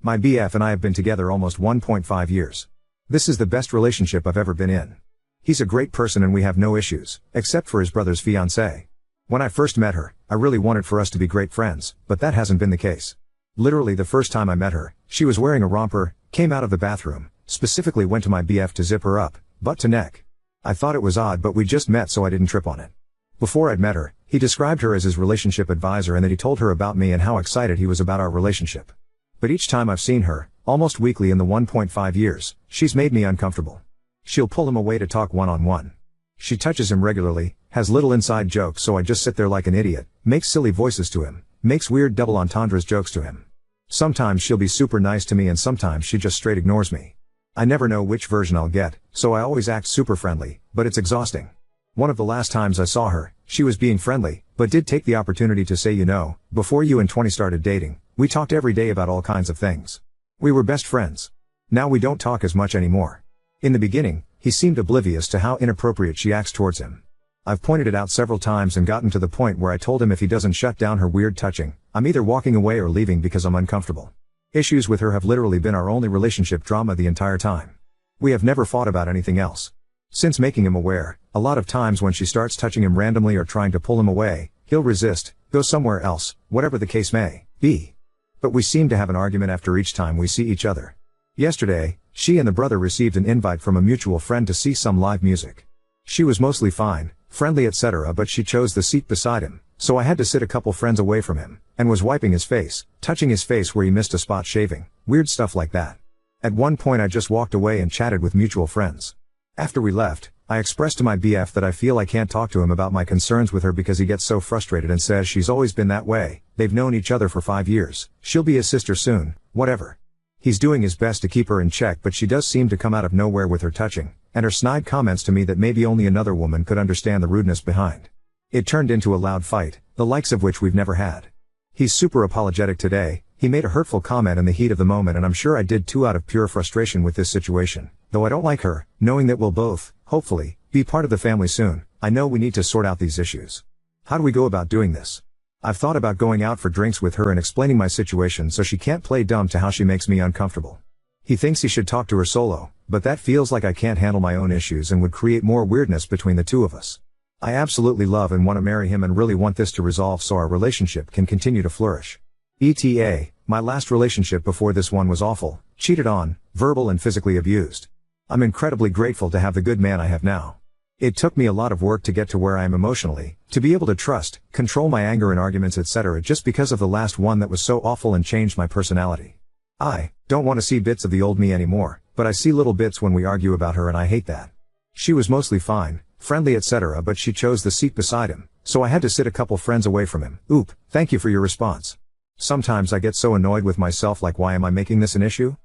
My BF and I have been together almost 1.5 years. This is the best relationship I've ever been in. He's a great person and we have no issues, except for his brother's fiancé. When I first met her, I really wanted for us to be great friends, but that hasn't been the case. Literally the first time I met her, she was wearing a romper, came out of the bathroom, specifically went to my BF to zip her up, butt to neck. I thought it was odd but we just met so I didn't trip on it. Before I'd met her, he described her as his relationship advisor and that he told her about me and how excited he was about our relationship. But each time I've seen her, almost weekly in the 1.5 years, she's made me uncomfortable. She'll pull him away to talk one-on-one. She touches him regularly, has little inside jokes so I just sit there like an idiot, makes silly voices to him, makes weird double entendres jokes to him. Sometimes she'll be super nice to me and sometimes she just straight ignores me. I never know which version I'll get, so I always act super friendly, but it's exhausting. One of the last times I saw her, she was being friendly, but did take the opportunity to say, before you and 20 started dating, we talked every day about all kinds of things. We were best friends. Now we don't talk as much anymore. In the beginning, he seemed oblivious to how inappropriate she acts towards him. I've pointed it out several times and gotten to the point where I told him if he doesn't shut down her weird touching, I'm either walking away or leaving because I'm uncomfortable. Issues with her have literally been our only relationship drama the entire time. We have never fought about anything else. Since making him aware, a lot of times when she starts touching him randomly or trying to pull him away, he'll resist, go somewhere else, whatever the case may be. But we seem to have an argument after each time we see each other. Yesterday, she and the brother received an invite from a mutual friend to see some live music. She was mostly fine, friendly etc. but she chose the seat beside him, so I had to sit a couple friends away from him, and was wiping his face, touching his face where he missed a spot shaving, weird stuff like that. At one point I just walked away and chatted with mutual friends. After we left, I expressed to my BF that I feel I can't talk to him about my concerns with her because he gets so frustrated and says she's always been that way, they've known each other for 5 years, she'll be his sister soon, whatever. He's doing his best to keep her in check but she does seem to come out of nowhere with her touching, and her snide comments to me that maybe only another woman could understand the rudeness behind. It turned into a loud fight, the likes of which we've never had. He's super apologetic today, he made a hurtful comment in the heat of the moment and I'm sure I did too out of pure frustration with this situation. Though I don't like her, knowing that we'll both, hopefully, be part of the family soon, I know we need to sort out these issues. How do we go about doing this? I've thought about going out for drinks with her and explaining my situation so she can't play dumb to how she makes me uncomfortable. He thinks he should talk to her solo, but that feels like I can't handle my own issues and would create more weirdness between the two of us. I absolutely love and want to marry him and really want this to resolve so our relationship can continue to flourish. ETA, my last relationship before this one was awful, cheated on, verbal and physically abused. I'm incredibly grateful to have the good man I have now. It took me a lot of work to get to where I am emotionally, to be able to trust, control my anger and arguments etc. just because of the last one that was so awful and changed my personality. I don't want to see bits of the old me anymore, but I see little bits when we argue about her and I hate that. She was mostly fine, friendly etc. but she chose the seat beside him, so I had to sit a couple friends away from him. Oop, thank you for your response. Sometimes I get so annoyed with myself like why am I making this an issue?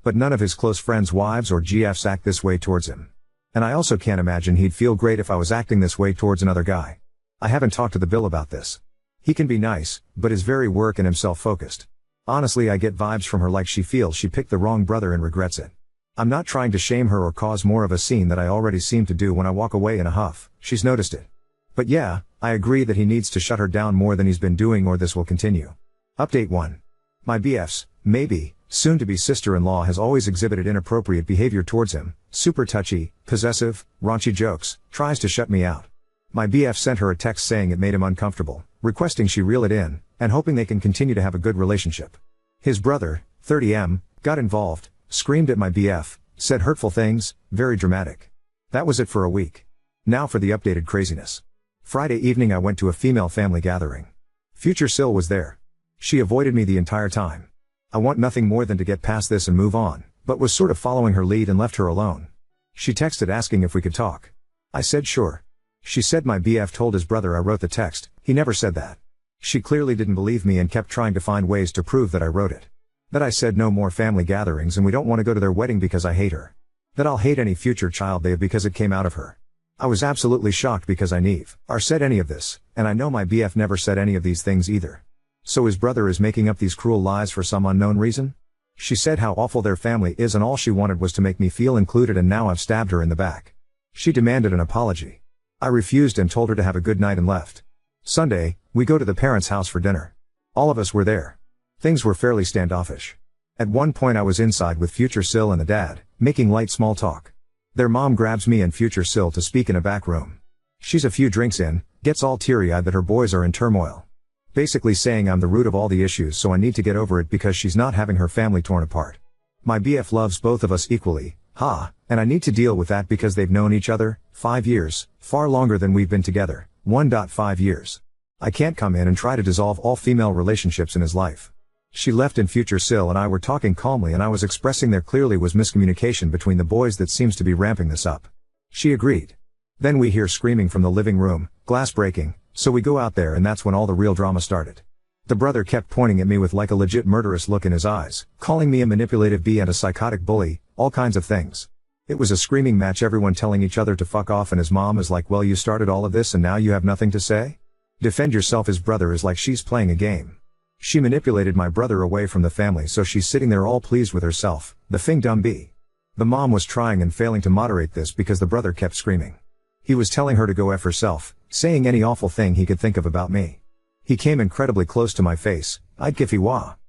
But none of his close friends' wives or GFs act this way towards him. And I also can't imagine he'd feel great if I was acting this way towards another guy. I haven't talked to the Bill about this. He can be nice, but is very work and himself focused. Honestly I get vibes from her like she feels she picked the wrong brother and regrets it. I'm not trying to shame her or cause more of a scene that I already seem to do when I walk away in a huff, she's noticed it. But yeah, I agree that he needs to shut her down more than he's been doing or this will continue. Update 1. My BF's, maybe, soon-to-be sister-in-law has always exhibited inappropriate behavior towards him, super touchy, possessive, raunchy jokes, tries to shut me out. My BF sent her a text saying it made him uncomfortable, requesting she reel it in, and hoping they can continue to have a good relationship. His brother, 30M, got involved, screamed at my BF, said hurtful things, very dramatic. That was it for a week. Now for the updated craziness. Friday evening I went to a female family gathering. Future Sil was there. She avoided me the entire time. I want nothing more than to get past this and move on, but was sort of following her lead and left her alone. She texted asking if we could talk. I said sure. She said my BF told his brother I wrote the text, he never said that. She clearly didn't believe me and kept trying to find ways to prove that I wrote it. That I said no more family gatherings and we don't want to go to their wedding because I hate her. That I'll hate any future child they have because it came out of her. I was absolutely shocked because I never said any of this, and I know my BF never said any of these things either. So his brother is making up these cruel lies for some unknown reason? She said how awful their family is and all she wanted was to make me feel included and now I've stabbed her in the back. She demanded an apology. I refused and told her to have a good night and left. Sunday, we go to the parents' house for dinner. All of us were there. Things were fairly standoffish. At one point I was inside with future Sil and the dad, making light small talk. Their mom grabs me and future Sil to speak in a back room. She's a few drinks in, gets all teary-eyed that her boys are in turmoil. Basically saying I'm the root of all the issues, so I need to get over it because she's not having her family torn apart. My BF loves both of us equally, and I need to deal with that because they've known each other 5 years, far longer than we've been together, 1.5 years. I can't come in and try to dissolve all female relationships in his life. She left and future Sil and I were talking calmly and I was expressing there clearly was miscommunication between the boys that seems to be ramping this up. She agreed. Then we hear screaming from the living room, glass breaking, so we go out there and that's when all the real drama started. The brother kept pointing at me with like a legit murderous look in his eyes, calling me a manipulative bee and a psychotic bully, all kinds of things. It was a screaming match, everyone telling each other to fuck off, and his mom is like, well, you started all of this and now you have nothing to say? Defend yourself. His brother is like, she's playing a game. She manipulated my brother away from the family, so she's sitting there all pleased with herself, the fing dumb bee. The mom was trying and failing to moderate this because the brother kept screaming. He was telling her to go F herself, saying any awful thing he could think of about me. He came incredibly close to my face, I'd if he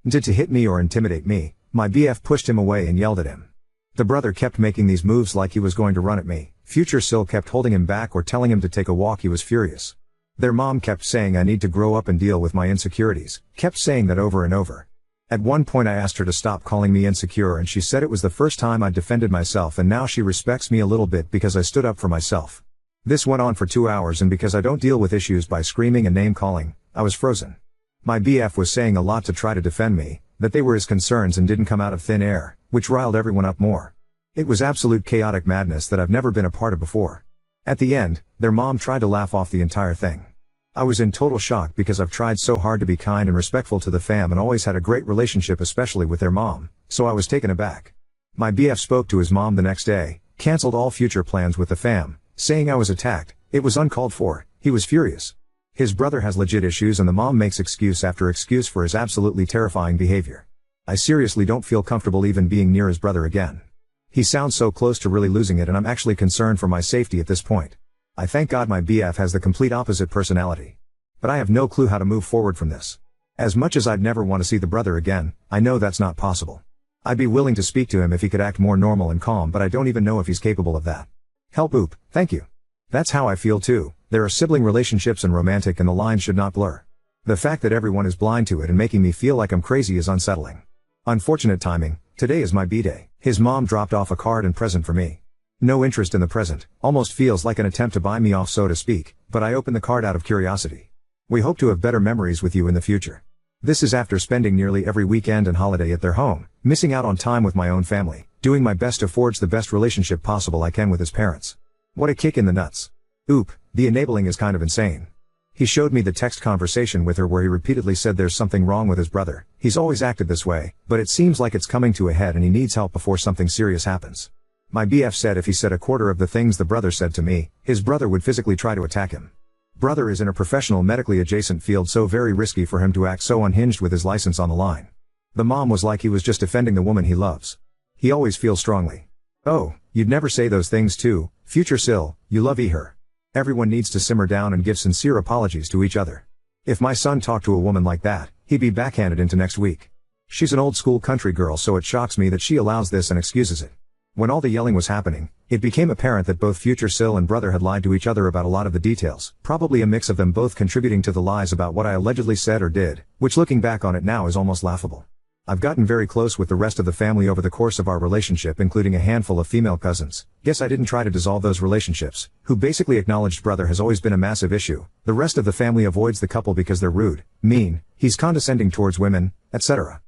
did to hit me or intimidate me. My BF pushed him away and yelled at him. The brother kept making these moves like he was going to run at me. Future Sil kept holding him back or telling him to take a walk. He was furious. Their mom kept saying I need to grow up and deal with my insecurities, kept saying that over and over. At one point I asked her to stop calling me insecure and she said it was the first time I'd defended myself and now she respects me a little bit because I stood up for myself. This went on for 2 hours and because I don't deal with issues by screaming and name calling, I was frozen. My BF was saying a lot to try to defend me, that they were his concerns and didn't come out of thin air, which riled everyone up more. It was absolute chaotic madness that I've never been a part of before. At the end, their mom tried to laugh off the entire thing. I was in total shock because I've tried so hard to be kind and respectful to the fam and always had a great relationship, especially with their mom, so I was taken aback. My BF spoke to his mom the next day, cancelled all future plans with the fam, saying I was attacked, it was uncalled for. He was furious. His brother has legit issues and the mom makes excuse after excuse for his absolutely terrifying behavior. I seriously don't feel comfortable even being near his brother again. He sounds so close to really losing it and I'm actually concerned for my safety at this point. I thank God my BF has the complete opposite personality. But I have no clue how to move forward from this. As much as I'd never want to see the brother again, I know that's not possible. I'd be willing to speak to him if he could act more normal and calm, but I don't even know if he's capable of that. Help oop, thank you. That's how I feel too. There are sibling relationships and romantic and the lines should not blur. The fact that everyone is blind to it and making me feel like I'm crazy is unsettling. Unfortunate timing, today is my B-day. His mom dropped off a card and present for me. No interest in the present, almost feels like an attempt to buy me off so to speak, but I opened the card out of curiosity. We hope to have better memories with you in the future. This is after spending nearly every weekend and holiday at their home, missing out on time with my own family, doing my best to forge the best relationship possible I can with his parents. What a kick in the nuts. Oop, the enabling is kind of insane. He showed me the text conversation with her where he repeatedly said there's something wrong with his brother. He's always acted this way, but it seems like it's coming to a head and he needs help before something serious happens. My BF said if he said a quarter of the things the brother said to me, his brother would physically try to attack him. Brother is in a professional medically adjacent field, so very risky for him to act so unhinged with his license on the line. The mom was like he was just defending the woman he loves. He always feels strongly. Oh, you'd never say those things too, future Sil, you love her. Everyone needs to simmer down and give sincere apologies to each other. If my son talked to a woman like that, he'd be backhanded into next week. She's an old school country girl, so it shocks me that she allows this and excuses it. When all the yelling was happening, it became apparent that both future Sil and brother had lied to each other about a lot of the details, probably a mix of them both contributing to the lies about what I allegedly said or did, which looking back on it now is almost laughable. I've gotten very close with the rest of the family over the course of our relationship, including a handful of female cousins. Guess I didn't try to dissolve those relationships, who basically acknowledged brother has always been a massive issue. The rest of the family avoids the couple because they're rude, mean, he's condescending towards women, etc.